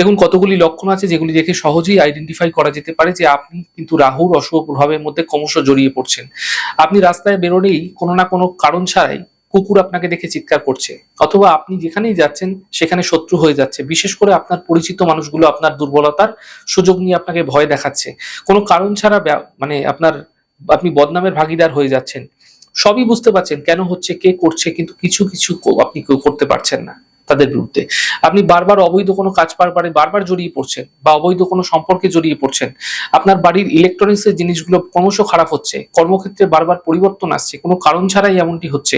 দেখুন, কতগুলি লক্ষণ আছে যেগুলি দেখে সহজেই আইডেন্টিফাই করা যেতে পারে যে আপনি কিন্তু রাহুর অশুভ প্রভাবের মধ্যে ক্রমশ জড়িয়ে পড়ছেন। আপনি রাস্তায় বেরোলেই কোনো না কোনো কারণ ছাড়াই কুকুর আপনাকে দেখে চিৎকার করছে, অথবা আপনি যেখানেই যাচ্ছেন সেখানে শত্রু হয়ে যাচ্ছে। বিশেষ করে আপনার পরিচিত মানুষগুলো আপনার দুর্বলতার সুযোগ নিয়ে আপনাকে ভয় দেখাচ্ছে। কোনো কারণ ছাড়া মানে আপনি বদনামের ভাগীদার হয়ে যাচ্ছেন। সবই বুঝতে পারছেন কেন হচ্ছে, কে করছে, কিন্তু কিছু কিছু আপনি কেউ করতে পারছেন না তাদের বিরুদ্ধে। আপনি বারবার অবৈধ কোনো কাজ বারবার জড়িয়ে পড়ছেন, বা অবৈধ কোনো সম্পর্কে জড়িয়ে পড়ছেন। আপনার বাড়ির ইলেকট্রনিক্স এর জিনিসগুলো ক্রমশ খারাপ হচ্ছে, কর্মক্ষেত্রে বারবার পরিবর্তন আসছে, কোনো কারণ ছাড়াই এমনটি হচ্ছে।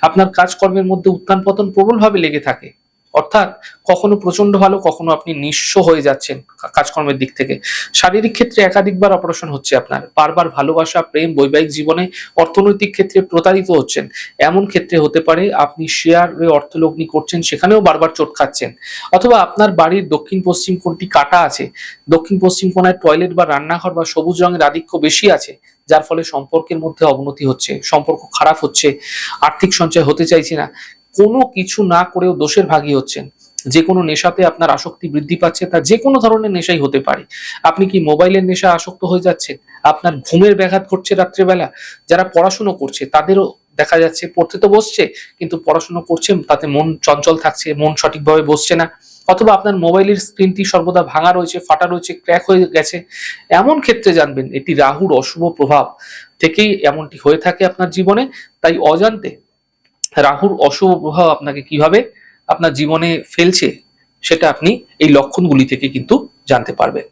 আপনার কাজকর্মের মধ্যে উত্থান পতন প্রবলভাবে লেগে থাকে। অর্থাৎ কখনো প্রচন্ড ভালো, কখনো আপনি নিঃস্ব হয়ে যাচ্ছেন কাজকর্মের দিক থেকে। শারীরিক ক্ষেত্রে একাধিকবার অপারেশন হচ্ছে আপনার, বারবার ভালোবাসা, প্রেম, বৈবাহিক জীবনে, অর্থনৈতিক ক্ষেত্রে প্রতারিত হচ্ছেন। এমন ক্ষেত্রে হতে পারে আপনি শেয়ারে অর্থলগ্নি করছেন, সেখানেও বারবার চোট খাচ্ছেন। অথবা আপনার বাড়ির দক্ষিণ পশ্চিম কোণটি কাটা আছে, দক্ষিণ পশ্চিম কোণায় টয়লেট বা রান্নাঘর বা সবুজ রঙের আধিক্য বেশি আছে, যার ফলে সম্পর্কের মধ্যে অবনতি হচ্ছে, সম্পর্ক খারাপ হচ্ছে, আর্থিক সঞ্চয় হতে চাইছে না। কোনো কিছু না করেও দোষের ভাগী হচ্ছেন। যে কোনো নেশাতে আপনার আসক্তি বৃদ্ধি পাচ্ছে, তা যে কোনো ধরনের নেশাই হতে পারে। আপনি কি মোবাইলের নেশা আসক্ত হয়ে যাচ্ছেন? আপনার ঘুমের ব্যাঘাত ঘটছে রাত্রেবেলা। যারা পড়াশুনো করছে তাদেরও দেখা যাচ্ছে, পড়তে তো বসছে কিন্তু পড়াশুনো করছে, তাতে মন চঞ্চল থাকছে, মন সঠিকভাবে বসছে না। অথবা আপনার মোবাইলের স্ক্রিনটি সর্বদা ভাঙা রয়েছে, ফাটা রয়েছে, ক্র্যাক হয়ে গেছে। এমন ক্ষেত্রে জানবেন এটি রাহুর অশুভ প্রভাব থেকেই এমনটি হয়ে থাকে আপনার জীবনে। তাই অজান্তে রাহুর অশুভ প্রভাব আপনাকে কিভাবে আপনার জীবনে ফেলছে, সেটা আপনি এই লক্ষণগুলি থেকে কিন্তু জানতে পারবেন।